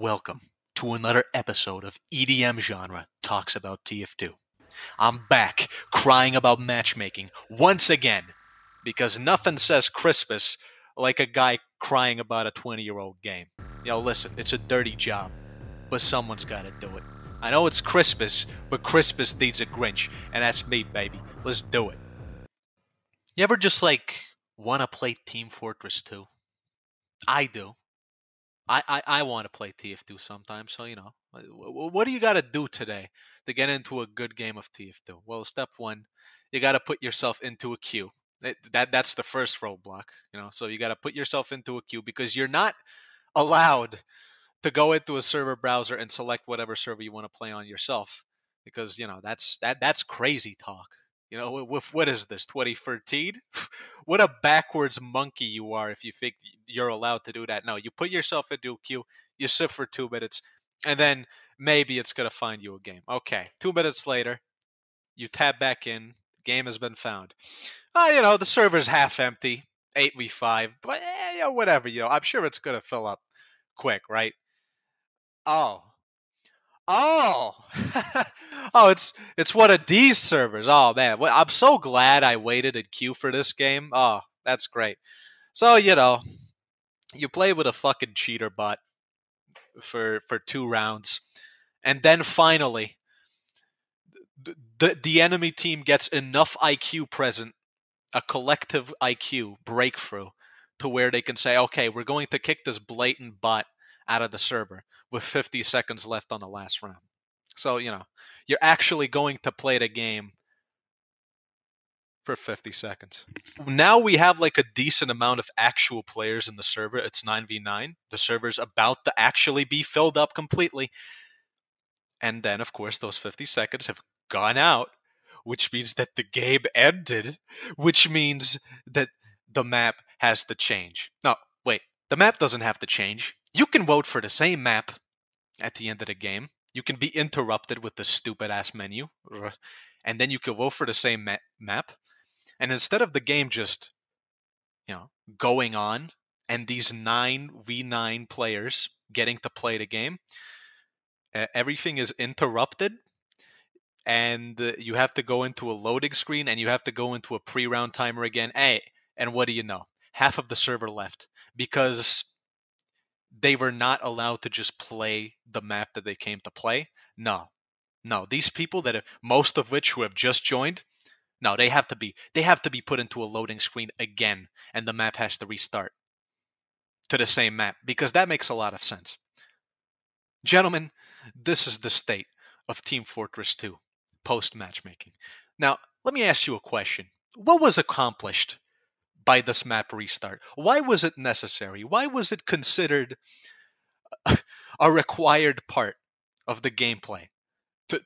Welcome to another episode of EDM Genre Talks About TF2. I'm back crying about matchmaking once again because nothing says Christmas like a guy crying about a 20-year-old game. Listen, it's a dirty job, but someone's gotta do it. I know it's Christmas, but Christmas needs a Grinch, and that's me, baby. Let's do it. You ever just want to play Team Fortress 2? I do. I want to play TF2 sometimes, so what do you got to do today to get into a good game of TF2? Well, step one, you got to put yourself into a queue. That's the first roadblock, So you got to put yourself into a queue because you're not allowed to go into a server browser and select whatever server you want to play on yourself, because that's crazy talk. What is this, 2013? What a backwards monkey you are if you think you're allowed to do that. No, you put yourself into a queue, you sit for 2 minutes, and then maybe it's going to find you a game. Okay, 2 minutes later, you tab back in, game has been found. The server's half empty, 8v5, but whatever, I'm sure it's going to fill up quick, right? Oh. Oh, oh, it's one of these servers. Oh man, well, I'm so glad I waited in queue for this game. Oh, that's great. So you play with a fucking cheater bot for 2 rounds, and then finally, the enemy team gets enough IQ present, a collective IQ breakthrough, to where they can say, okay, we're going to kick this blatant bot out of the server with 50 seconds left on the last round. So, you're actually going to play the game for 50 seconds. Now we have a decent amount of actual players in the server. It's 9v9. The server's about to actually be filled up completely. And then, of course, those 50 seconds have gone out, which means that the game ended, which means that the map has to change. No, wait, the map doesn't have to change. You can vote for the same map at the end of the game. You can be interrupted with the stupid-ass menu, and then you can vote for the same map. And instead of the game just, going on, and these 9v9 players getting to play the game, everything is interrupted, and you have to go into a loading screen, and you have to go into a pre-round timer again. Hey, and what do you know? Half of the server left because they were not allowed to just play the map that they came to play. No. These people most of which who have just joined, no, they have to be put into a loading screen again, and the map has to restart to the same map, because that makes a lot of sense. Gentlemen, this is the state of Team Fortress 2 post matchmaking. Now, let me ask you a question. What was accomplished by this map restart? Why was it necessary? Why was it considered a required part of the gameplay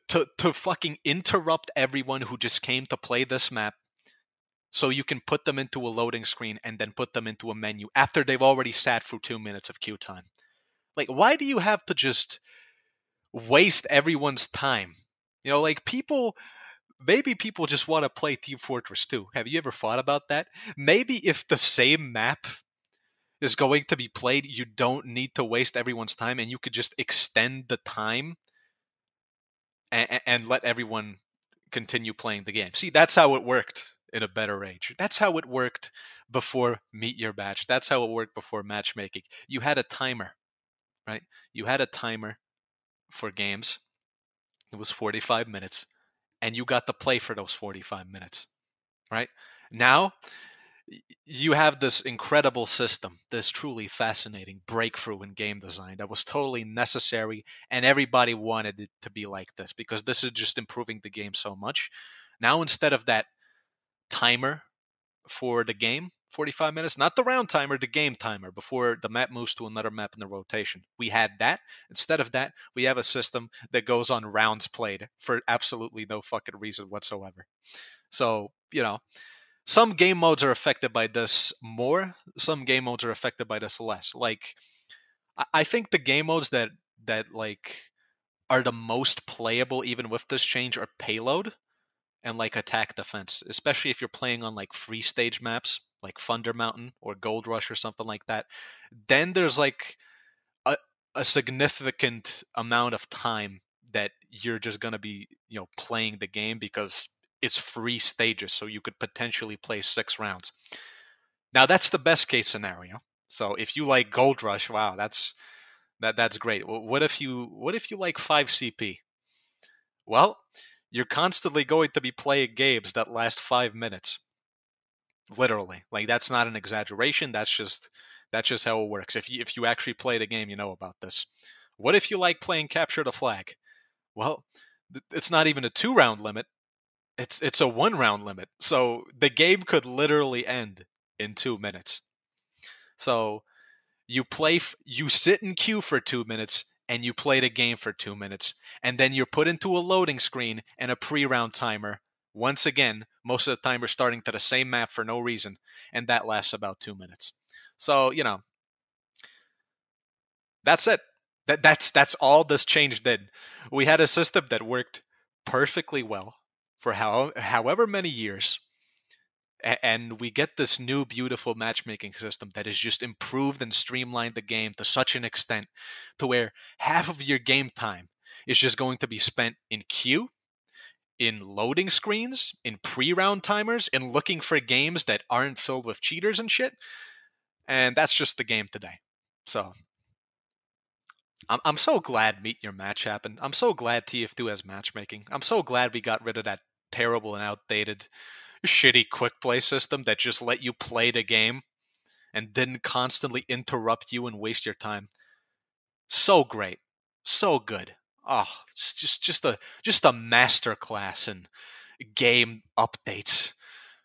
to fucking interrupt everyone who just came to play this map, so you can put them into a loading screen and then put them into a menu after they've already sat through 2 minutes of queue time? Why do you have to just waste everyone's time? Maybe people just want to play Team Fortress 2. Have you ever thought about that? Maybe if the same map is going to be played, you don't need to waste everyone's time, and you could just extend the time and let everyone continue playing the game. See, that's how it worked in a better age. That's how it worked before Meet Your Match. That's how it worked before matchmaking. You had a timer, right? You had a timer for games. It was 45 minutes, and you got to play for those 45 minutes, right? Now, you have this incredible system, this truly fascinating breakthrough in game design that was totally necessary, and everybody wanted it to be like this because this is just improving the game so much. Now, instead of that timer for the game, 45 minutes, not the round timer, the game timer before the map moves to another map in the rotation, we had that. Instead of that, we have a system that goes on rounds played for absolutely no fucking reason whatsoever. So, some game modes are affected by this more. Some game modes are affected by this less. I think the game modes that are the most playable, even with this change, are payload and attack defense. Especially if you're playing on free stage maps like Thunder Mountain or Gold Rush or something like that. Then there's a significant amount of time that you're just going to be, playing the game, because it's free stages, so you could potentially play 6 rounds. Now that's the best case scenario. So if you like Gold Rush, wow, that's great. What if you like 5 CP? Well, you're constantly going to be playing games that last 5 minutes. Literally. Like, that's not an exaggeration. That's just how it works. If you actually play the game, you know about this. What if you like playing Capture the Flag? Well, it's not even a 2 round limit. It's a 1 round limit. So the game could literally end in 2 minutes. So you sit in queue for 2 minutes and you play the game for 2 minutes, and then you're put into a loading screen and a pre-round timer. Once again, most of the time we're starting to the same map for no reason, and that lasts about 2 minutes. So, that's it. That's all this change did. We had a system that worked perfectly well for however many years, and we get this new beautiful matchmaking system that has just improved and streamlined the game to such an extent to where half of your game time is just going to be spent in queue, in loading screens, in pre-round timers, in looking for games that aren't filled with cheaters and shit. And that's just the game today. So I'm so glad Meet Your Match happened. I'm so glad TF2 has matchmaking. I'm so glad we got rid of that terrible and outdated, shitty quick play system that just let you play the game and didn't constantly interrupt you and waste your time. So great. So good. Oh, it's just a master class in game updates.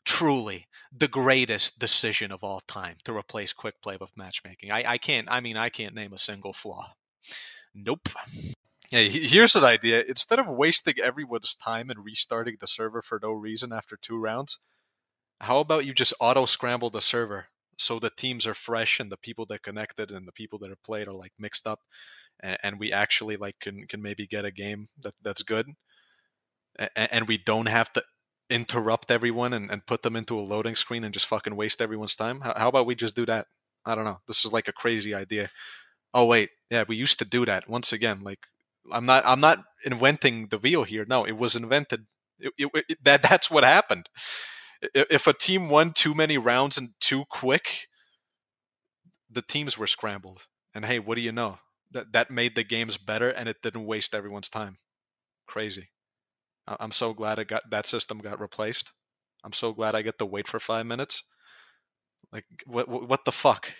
Truly the greatest decision of all time to replace quick play with matchmaking. I can't name a single flaw. Nope. Yeah, here's an idea. Instead of wasting everyone's time and restarting the server for no reason after 2 rounds, how about you just auto scramble the server so the teams are fresh and the people that connected and the people that are played are like mixed up, and we actually like can maybe get a game that's good, and we don't have to interrupt everyone and put them into a loading screen and just fucking waste everyone's time. How about we just do that? I don't know. This is like a crazy idea. Oh wait, yeah, we used to do that. Once again, like I'm not inventing the wheel here. No, it was invented. That's what happened. If a team won too many rounds and too quick, the teams were scrambled. And hey, what do you know? That made the games better, and it didn't waste everyone's time. Crazy. I'm so glad that system got replaced. I'm so glad I get to wait for 5 minutes. Like, what the fuck?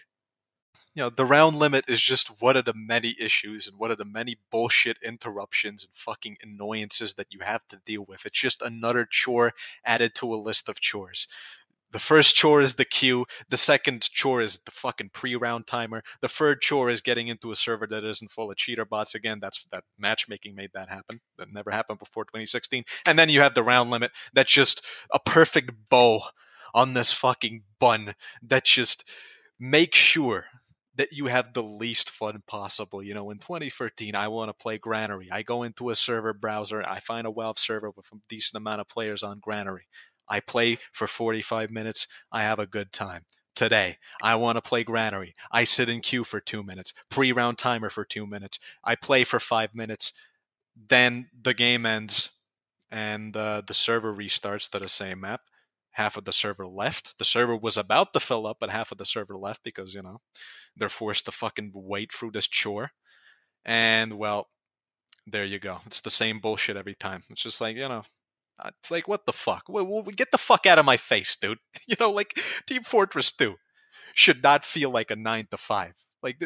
The round limit is just one of the many issues and one of the many bullshit interruptions and fucking annoyances that you have to deal with. It's just another chore added to a list of chores. The first chore is the queue. The second chore is the fucking pre-round timer. The third chore is getting into a server that isn't full of cheater bots. Again, that matchmaking made that happen. That never happened before 2016. And then you have the round limit. That's just a perfect bow on this fucking bun that just makes sure that you have the least fun possible. In 2013, I want to play Granary. I go into a server browser. I find a Valve server with a decent amount of players on Granary. I play for 45 minutes. I have a good time. Today, I want to play Granary. I sit in queue for 2 minutes. Pre-round timer for 2 minutes. I play for 5 minutes. Then the game ends and the server restarts to the same map. Half of the server left. The server was about to fill up, but half of the server left because, they're forced to fucking wait through this chore. And, well, there you go. It's the same bullshit every time. It's just like, it's like, what the fuck? Get the fuck out of my face, dude. Like, Team Fortress 2 should not feel like a 9 to 5. Like,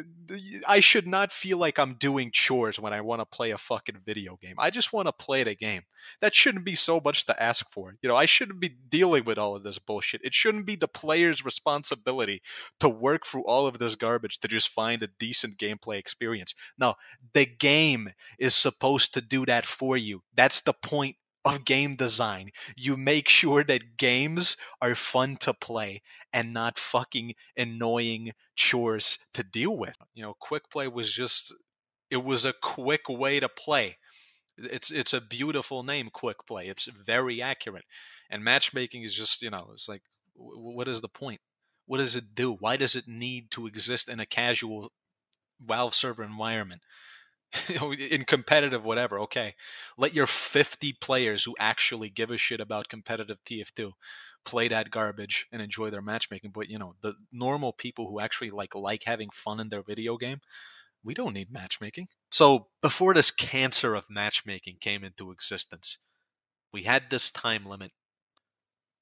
I should not feel like I'm doing chores when I want to play a fucking video game. I just want to play the game. That shouldn't be so much to ask for. I shouldn't be dealing with all of this bullshit. It shouldn't be the player's responsibility to work through all of this garbage to just find a decent gameplay experience. No, the game is supposed to do that for you. That's the point of game design. You make sure that games are fun to play and not fucking annoying chores to deal with. Quick play it was a quick way to play. It's a beautiful name, quick play. It's very accurate. And matchmaking is just, it's like, what is the point? What does it do? Why does it need to exist in a casual Valve server environment, in competitive whatever, okay. Let your 50 players who actually give a shit about competitive TF2 play that garbage and enjoy their matchmaking. But the normal people who actually like having fun in their video game, we don't need matchmaking. So before this cancer of matchmaking came into existence, we had this time limit.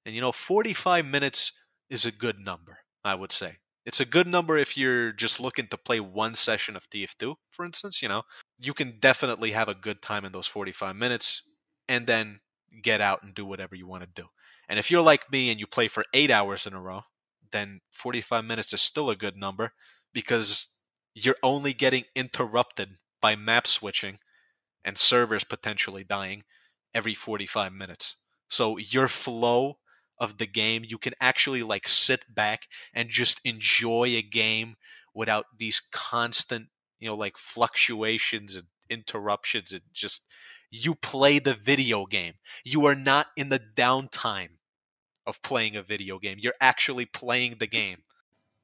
And 45 minutes is a good number, I would say. It's a good number if you're just looking to play one session of TF2, for instance. You can definitely have a good time in those 45 minutes and then get out and do whatever you want to do. And if you're like me and you play for 8 hours in a row, then 45 minutes is still a good number because you're only getting interrupted by map switching and servers potentially dying every 45 minutes. So your flow of the game, you can actually sit back and just enjoy a game without these constant, fluctuations and interruptions, and just you play the video game. You are not in the downtime of playing a video game. You're actually playing the game.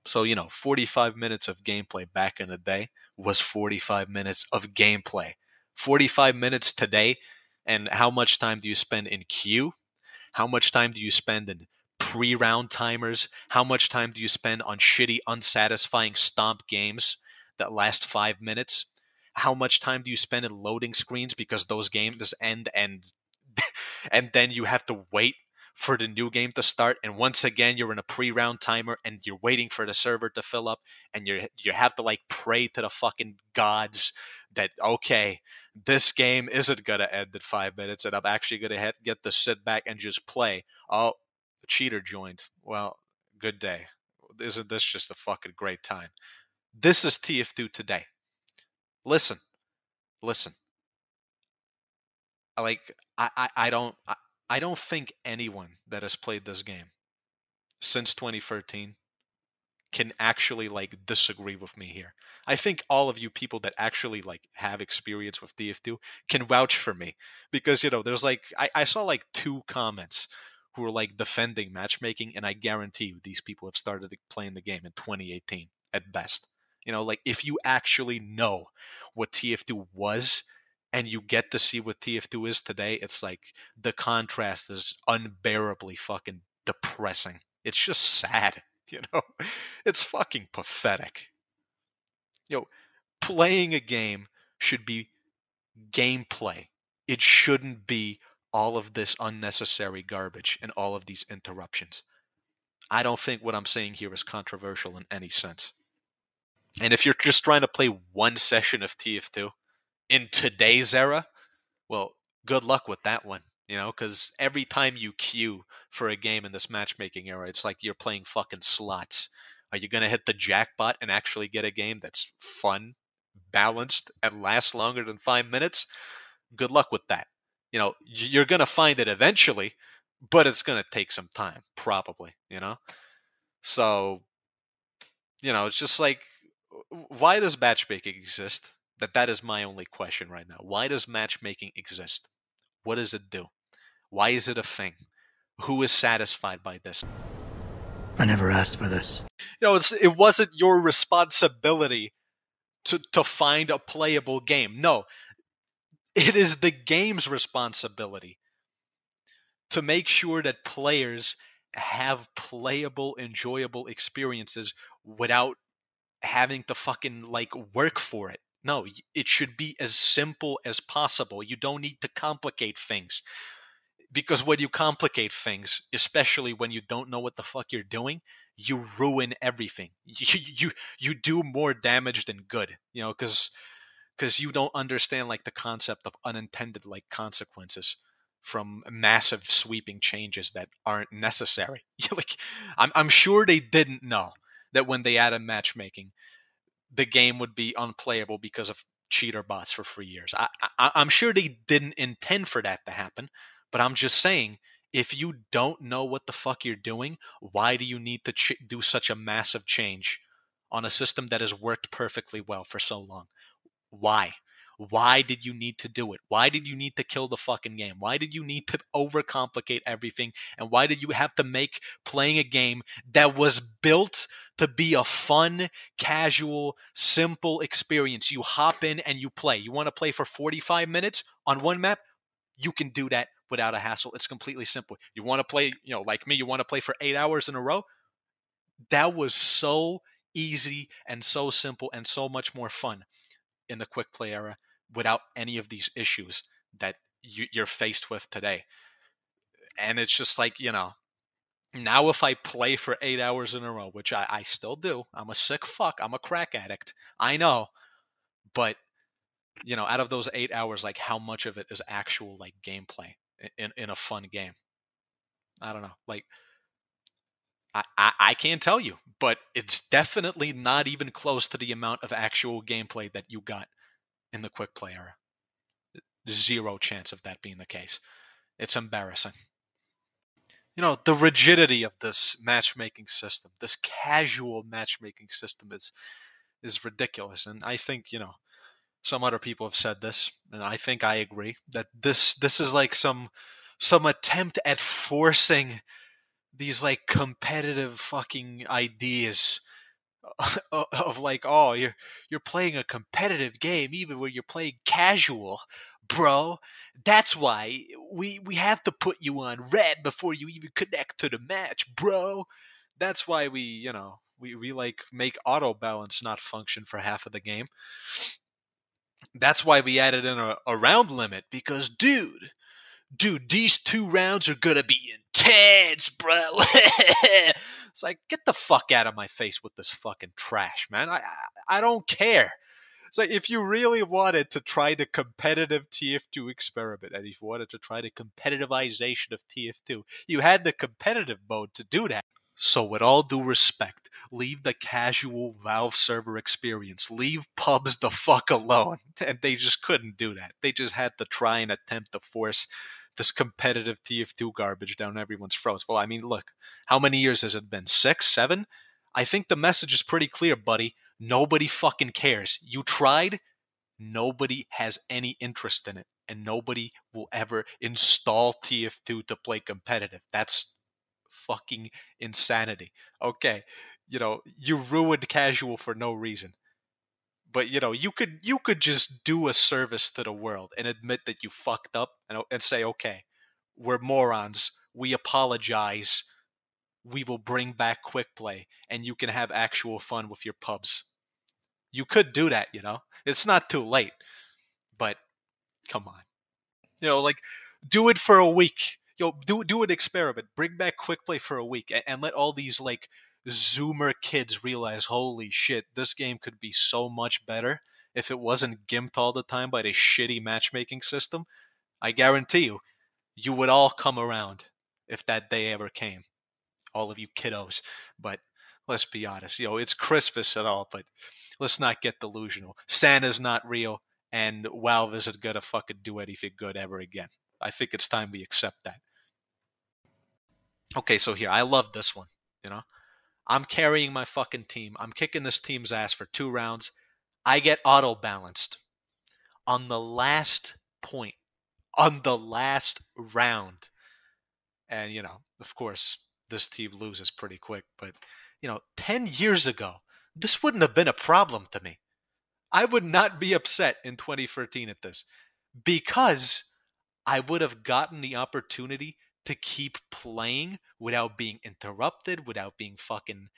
So, 45 minutes of gameplay back in the day was 45 minutes of gameplay. 45 minutes today, and how much time do you spend in queue? How much time do you spend in pre-round timers? How much time do you spend on shitty, unsatisfying stomp games that last 5 minutes? How much time do you spend in loading screens because those games end and and then you have to wait for the new game to start, and once again you're in a pre-round timer and you're waiting for the server to fill up, and you have to pray to the fucking gods that, okay, this game isn't gonna end in 5 minutes and I'm actually gonna get to sit back and just play. Oh, a cheater joined. Well, good day. Isn't this just a fucking great time? This is TF2 today. Listen, listen. I don't think anyone that has played this game since 2013 can actually disagree with me here. I think all of you people that actually have experience with TF2 can vouch for me, because there's I saw two comments who were defending matchmaking, and I guarantee you these people have started playing the game in 2018 at best. If you actually know what TF2 was and you get to see what TF2 is today, it's the contrast is unbearably fucking depressing. It's just sad, you know? It's fucking pathetic. Playing a game should be gameplay. It shouldn't be all of this unnecessary garbage and all of these interruptions. I don't think what I'm saying here is controversial in any sense. And if you're just trying to play one session of TF2 in today's era, well, good luck with that one. Because every time you queue for a game in this matchmaking era, it's like you're playing fucking slots. Are you going to hit the jackpot and actually get a game that's fun, balanced, and lasts longer than 5 minutes? Good luck with that. You're going to find it eventually, but it's going to take some time, probably, So, it's just why does matchmaking exist? That is my only question right now. Why does matchmaking exist? What does it do? Why is it a thing? Who is satisfied by this? I never asked for this. It wasn't your responsibility to find a playable game. No, it is the game's responsibility to make sure that players have playable, enjoyable experiences without having to fucking work for it. No, it should be as simple as possible. You don't need to complicate things. Because when you complicate things, especially when you don't know what the fuck you're doing, you ruin everything. You do more damage than good, because you don't understand the concept of unintended consequences from massive sweeping changes that aren't necessary. I'm sure they didn't know that when they added matchmaking, the game would be unplayable because of cheater bots for 3 years. I'm sure they didn't intend for that to happen. But I'm just saying, if you don't know what the fuck you're doing, why do you need to do such a massive change on a system that has worked perfectly well for so long? Why? Why did you need to do it? Why did you need to kill the fucking game? Why did you need to overcomplicate everything? And why did you have to make playing a game that was built to be a fun, casual, simple experience? You hop in and you play. You want to play for 45 minutes on one map? You can do that without a hassle. It's completely simple. You want to play, like me, you want to play for 8 hours in a row? That was so easy and so simple and so much more fun in the quick play era without any of these issues that you're faced with today. And it's just like, now if I play for 8 hours in a row, which I still do, I'm a sick fuck, I'm a crack addict, I know, but out of those 8 hours, like how much of it is actual like gameplay in a fun game? I don't know. Like I can't tell you, but it's definitely not even close to the amount of actual gameplay that you got in the quick play era. Zero chance of that being the case. It's embarrassing. The rigidity of this matchmaking system, this casual matchmaking system is ridiculous. And I think, some other people have said this, and I think I agree, that this is like some attempt at forcing these like competitive fucking ideas of like, oh, you're playing a competitive game even when you're playing casual, bro. That's why we have to put you on red before you even connect to the match, bro. That's why we like make auto balance not function for half of the game. That's why we added in a round limit, because dude, these 2 rounds are gonna be intense, bro. It's like, get the fuck out of my face with this fucking trash, man. I don't care. It's like, if you really wanted to try the competitive TF2 experiment, and if you wanted to try the competitivization of TF2, you had the competitive mode to do that. So with all due respect, leave the casual Valve server experience. Leave pubs the fuck alone. And they just couldn't do that. They just had to try and attempt to force this competitive TF2 garbage down everyone's throats. Well, I mean, look, how many years has it been? 6, 7? I think the message is pretty clear, buddy. Nobody fucking cares. You tried. Nobody has any interest in it. And nobody will ever install TF2 to play competitive. That's fucking insanity. Okay, you ruined casual for no reason. But you could just do a service to the world and admit that you fucked up and say, okay, we're morons. We apologize. We will bring back quick play, and you can have actual fun with your pubs. You could do that. It's not too late. But come on, like, do it for a week. Do an experiment. Bring back quick play for a week, and let all these like Zoomer kids realize, holy shit, this game could be so much better if it wasn't gimped all the time by this shitty matchmaking system. I guarantee you would all come around if that day ever came. All of you kiddos. But let's be honest, it's Christmas and all, but let's not get delusional. Santa's not real, and Valve isn't gonna fucking do anything good ever again. I think it's time we accept that. Okay, so here, I love this one. I'm carrying my fucking team. I'm kicking this team's ass for 2 rounds. I get auto balanced on the last point, on the last round. And, of course, this team loses pretty quick. But, 10 years ago, this wouldn't have been a problem to me. I would not be upset in 2013 at this, because I would have gotten the opportunity to keep playing without being interrupted, without being fucking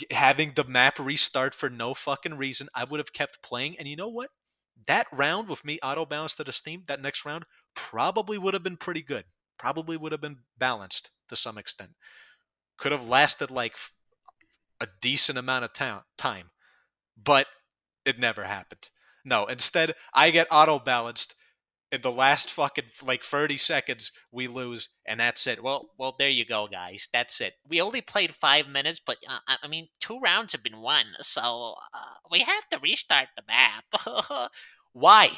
having the map restart for no fucking reason. I would have kept playing. And you know what? That round with me auto balanced to the Steam, that next round probably would have been pretty good. Probably would have been balanced to some extent. Could have lasted like a decent amount of time. But it never happened. No, instead, I get auto balanced. In the last fucking like 30 seconds, we lose, and that's it. Well, there you go, guys. That's it. We only played 5 minutes, but I mean, 2 rounds have been won, so we have to restart the map. Why?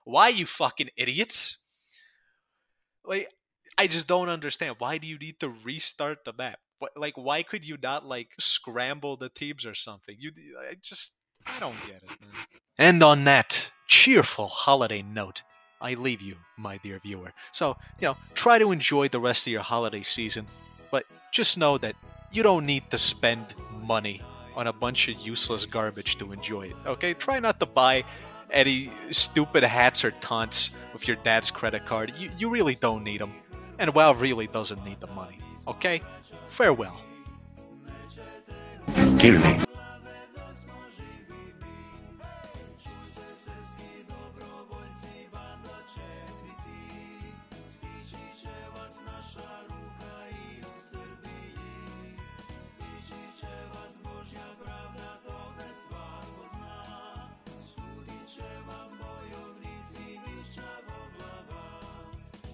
Why, you fucking idiots? Like, I just don't understand. Why do you need to restart the map? Like, why could you not like scramble the teams or something? I don't get it, man. And on that cheerful holiday note, I leave you, my dear viewer. So, try to enjoy the rest of your holiday season, but just know that you don't need to spend money on a bunch of useless garbage to enjoy it, okay? Try not to buy any stupid hats or taunts with your dad's credit card. You really don't need them, and WoW really doesn't need the money, okay? Farewell. Kill me.